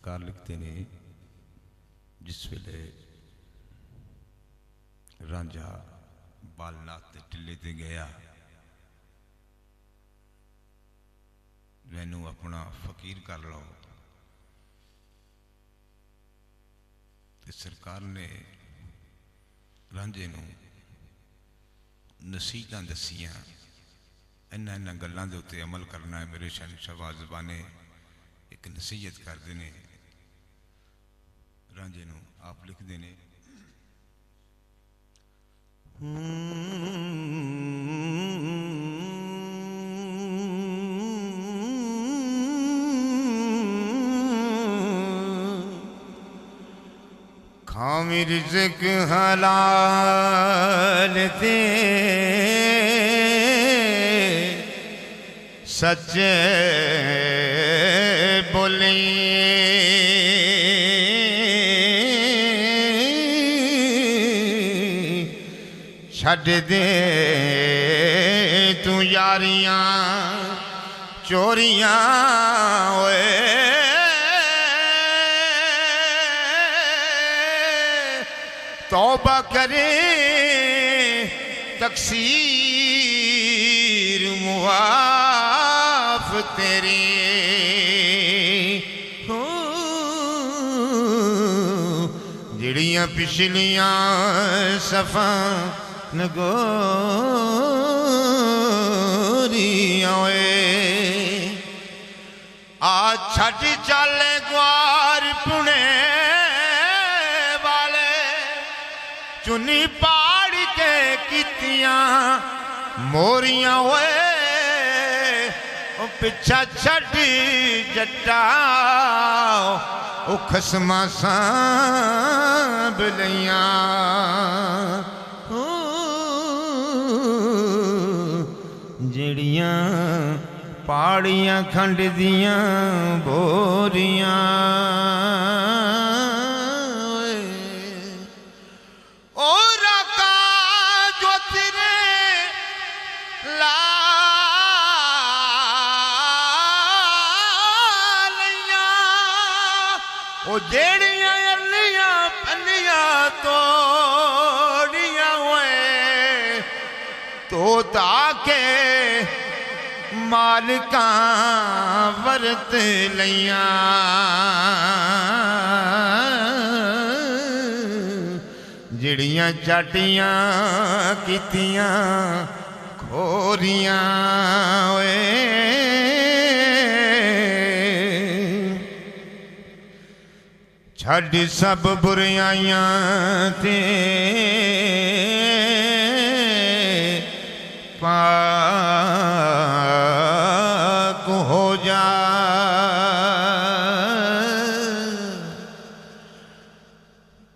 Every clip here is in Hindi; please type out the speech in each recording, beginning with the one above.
सरकार लिखते ने जिस वेले रांझा बालनाथ के टिले ते गया, मैनू अपना फकीर कर लो। ते सरकार ने रांझे नू नसीहतां दसियां, इन्हां गल्लां दे उत्ते अमल करना है। मेरे शहंशाह वाज़बाने एक नसीहत करते हैं। रांझे नू आप लिखते हैं, खामी रिज़्क हलाल ते सच्चे बोले, छड़ दे तू यारियां चोरियां ओए, तौबा करे तकसीर मुआफ तेरी। जिड़ियां पिछलियां सफा नगोरियां आ छड़ चल ग्वार पुणे वाले, चुनी पाड़ के कीतियां मोरियां होए, पिछा छड़ जट्टा ओ खसमा सांभ लियां। जिड़ियां पहाड़ियां खंड दियां बोरियां, ओ जेड़ियां अलियां पन्नियां तोड़ियां हुए, तो ताके मालिकां वरत लियां। जिड़ियां चाटियां कीतियां खोरियां हुए, छड़ सब बुराइयां ते पाक हो जा।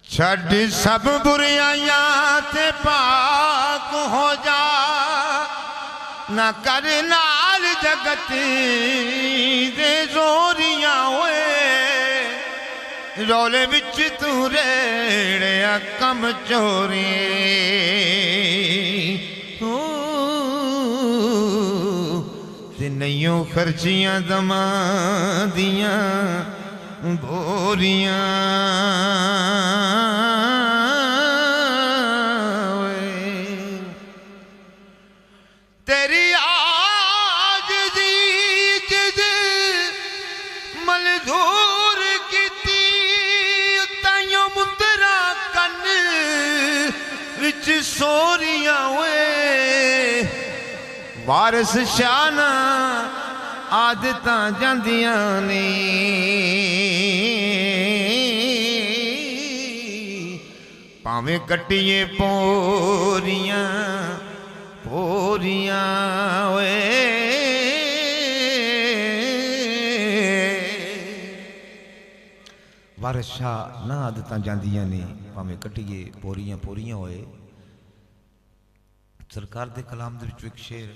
छड़ सब बुराइयां ते पाक हो जा, ना कर नाल जगत दे जोरियां होए, रौले विच तू रेड़िया कम चोरी। ते नैयों खर्चियां दमा दियां बोरियां, तेरी आज दी जिद मलधूर विच सोरियां हुए, वारस शाना आदतां जांदियां ने, भावें कट्टिए पोरियां पोरियां हुए। वारस शाह ना आदतां जांदियां ने, भावें कट्टिए पोरियां पोरियां होए। सरकार दे कलाम दे विच एक शेर,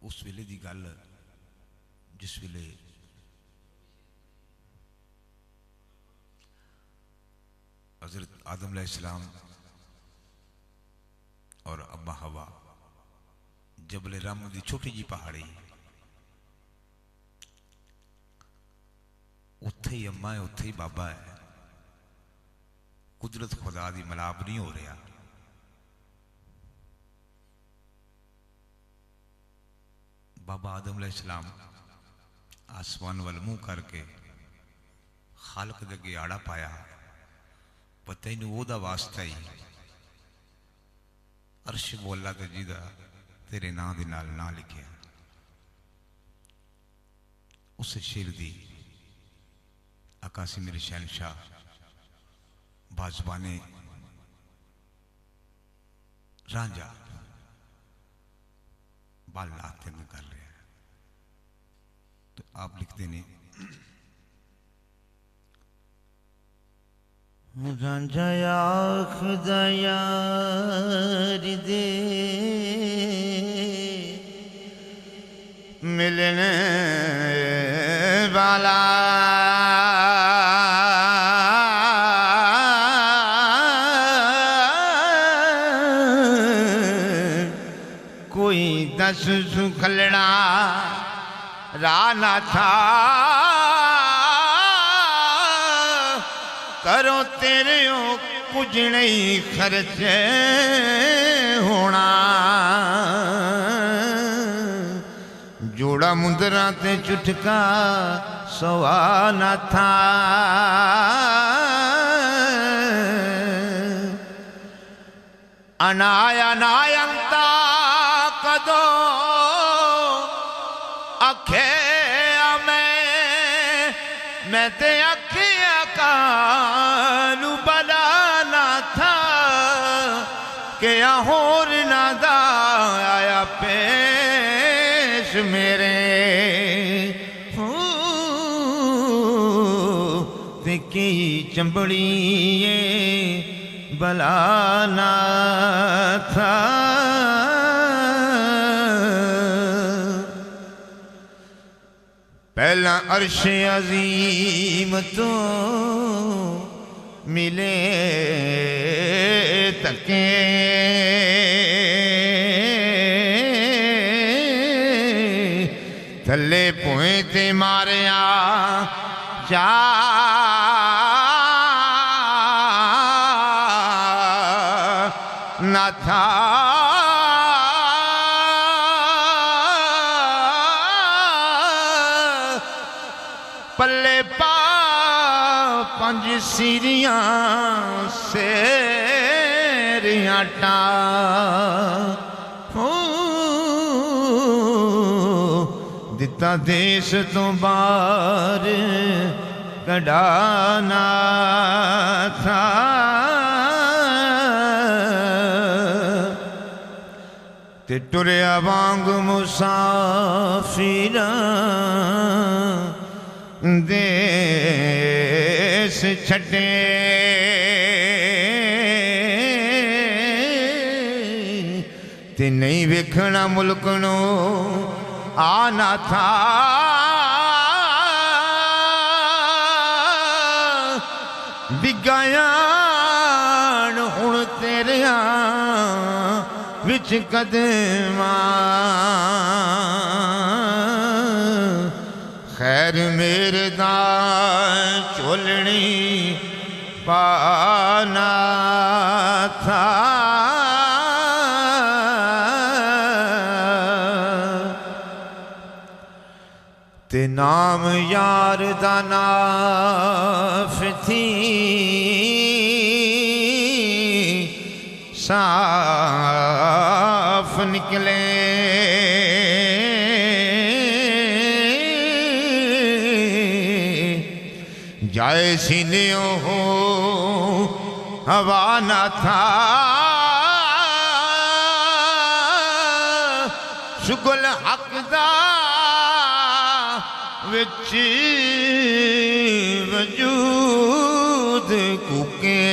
उस वेले दी गल जिस वेले हज़रत आदम अलैहिस्सलाम और अम्मा हवा जबले राम की छोटी जी पहाड़ी, उत्थे ही अम्मा है, उत्थे ही बाबा है। कुदरत खुदा की मिलाप नहीं हो रहा। बाबा आदम अलैहिस्सलाम आसमान वाल मुंह करके खालक दे अगे आड़ा पाया, पता ही नहीं ओदा वास्ता ही अर्श बोला तो जिदा तेरे नां दे नाल ना लिखिया। उस शेर दी आकाशी मेरे शहनशाह बाजबाने रांझा बाल लाते में कर रहे हैं। तो आप लिखते नहीं, रांझा आखदा यार दे मिलने वाला, कोई दस सुखलड़ा राना था, करो तेरे कुछ नहीं खर्च होना। जोड़ा मुंदरा ते चुटका सवा न था, अनाया नायंता कदो अखे मैं ते अखिया कानू बनाना था कि होर नादा आया पेश मेरे ते की चंबड़ी बलाना था। पहला अर्श अजीम तो मिले तके, थले पुए ते मारिया जा ना था। पल्ले पा पंज सीरियां सेरियां टा, दिता देश तो बाहर कढ़ाना था। ते टुरिया वांग मुसाफिर देश छटे, ते नहीं वेखना मुल्क नो आना था। बिगायान हुण तेरिया विच कदमा, खैर मेरे दा चोलनी पाना था। ते नाम यार दा नाफ थी, साफ निकले जाए सीनियों हो हवा न था। शुगल हकदा विच वजूद कुके,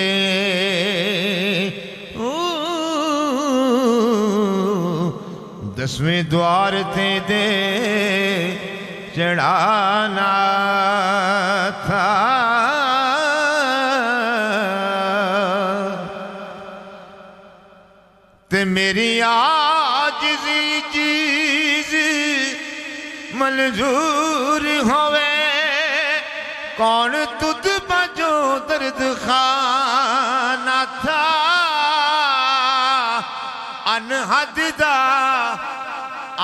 दसवें द्वार ते दे चढ़ाना था। ते ते मेरी आजिज़ी चीज़ मंजूर होवे कौन तुद बजो दर्द खाना था अनहद दा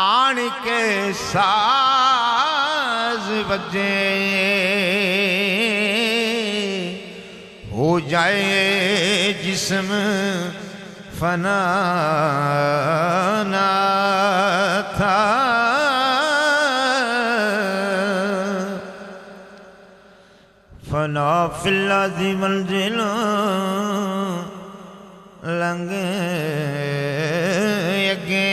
आन के साज बजे हो जाए जिस्म फना ना था फना फिल्लाज़ी मंजिल लंगे अगे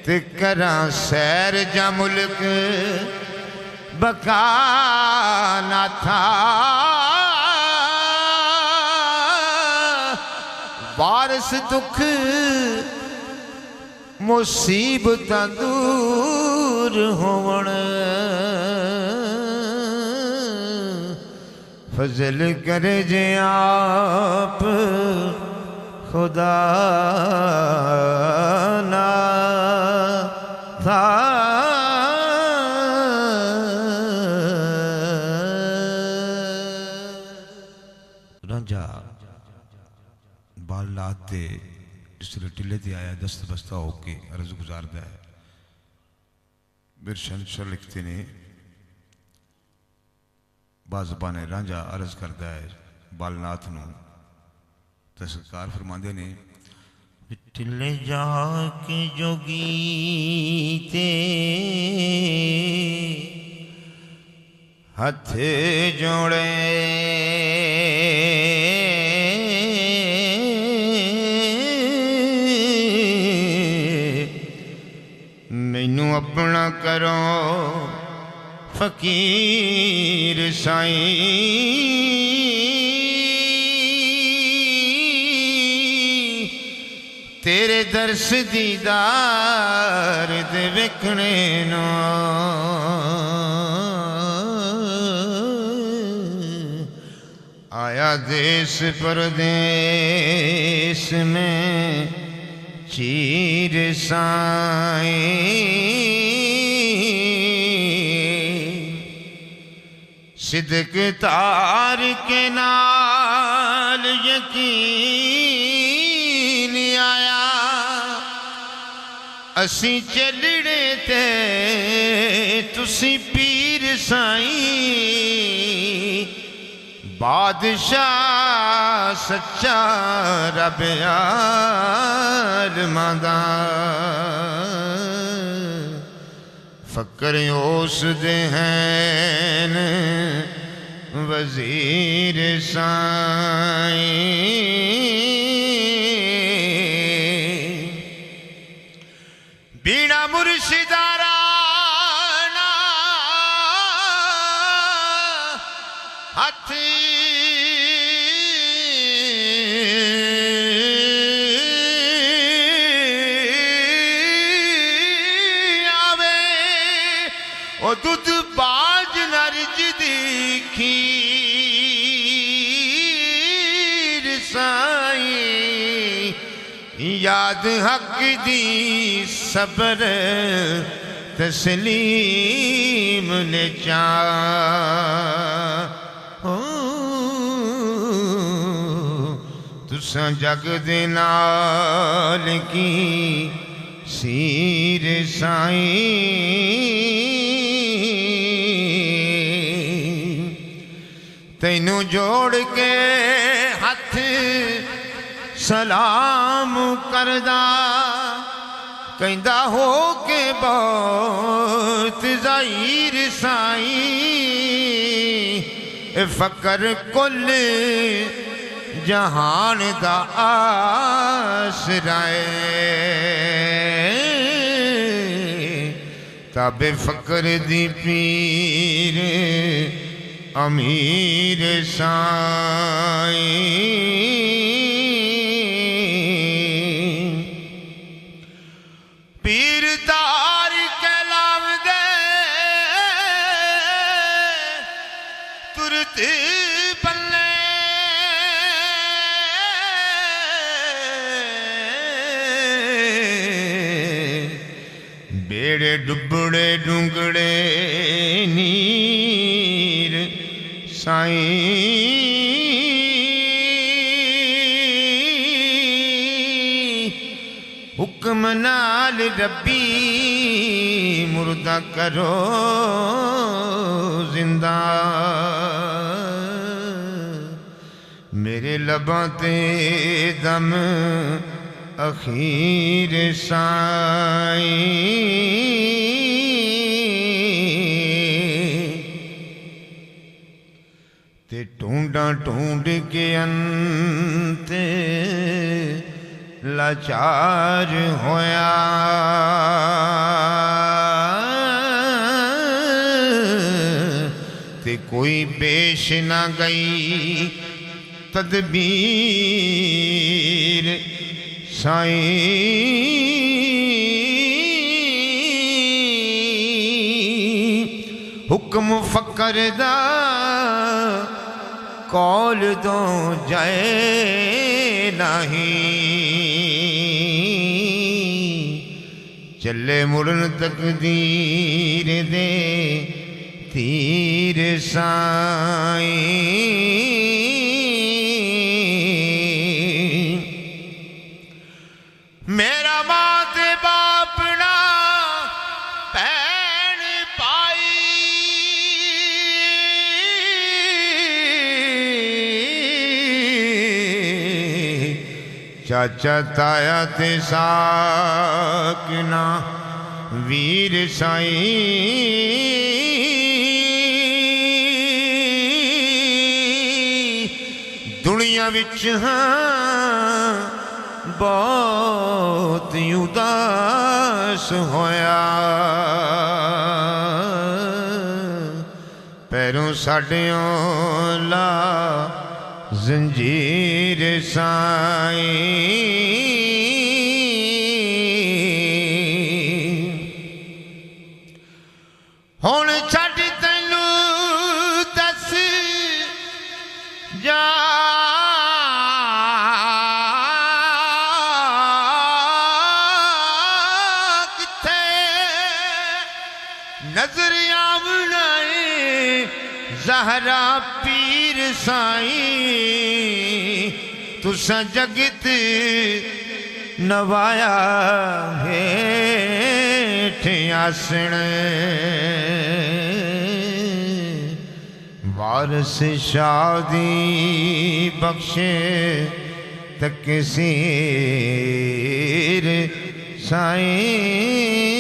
ते करा सैर जा मुल्क बका ना था वारस दुख मुसीबत दूर होवण फजल करे जे आप खुदा ना था रांझा बाल लाते जिसले टिले ते आया दस्त बस्ता होके अर्ज गुजारदा है बिरशन शर लिखते ने बाज़बाने रांझा अर्ज करता है बालनाथ नू तो सरकार फरमांदे ने टिले जाके जोगी ते हथ जोड़े मैनू अपना करो फकीर साईं तेरे दर्श दीदार दे वेखने नो आया देश परदेश में चीर साईं सिद्क तार के नाल यकीन आया असी चलने ते तुसी पीर साईं बादशाह सच्चा रब आलमां दा फकर उस दे हैं वजीर साईं बीड़ा मुर्शिदारा हाथ आवे ओ दूध बाज नरज दी खीर साईं याद हक दी सबर तस्लीम ने चा तुसा जग दे नाल की सीर साईं तैनू जोड़ के हथ सलाम करदा कहंदा हो के बहुत ज़ाहिर साईं फकर कुल जहान दा आसराए ताबे फकर दी पीर अमीर साईं पीर तार कलाम दे तुरत पल्ले मेरे डुबड़े डूंगड़े नीर साईं हुक्म नाल रब्बी मुर्दा करो जिंदा मेरे लबां ते दम अखीर साईं ते ढूंढा ढूंढ के अंत लाचार होया ते कोई पेश ना गई तदबीर साईं हुक्म फकर दा कौल दो जाए नहीं चले मुड़न तकदीर दे तीर साईं मेरा मां ते बाप ना भैन पाई चाचा ताया ते साकना वीर साईं दुनिया विच हाँ बहुत उदास होया पैरों साडियों ला जंजीर साईं हुण छड्ड तैनू दस जा नजर आवना ज़हरा पीर साईं तुसा जगत नवाया हेठ आसण वारस शादी बख्शे तकसीर साईं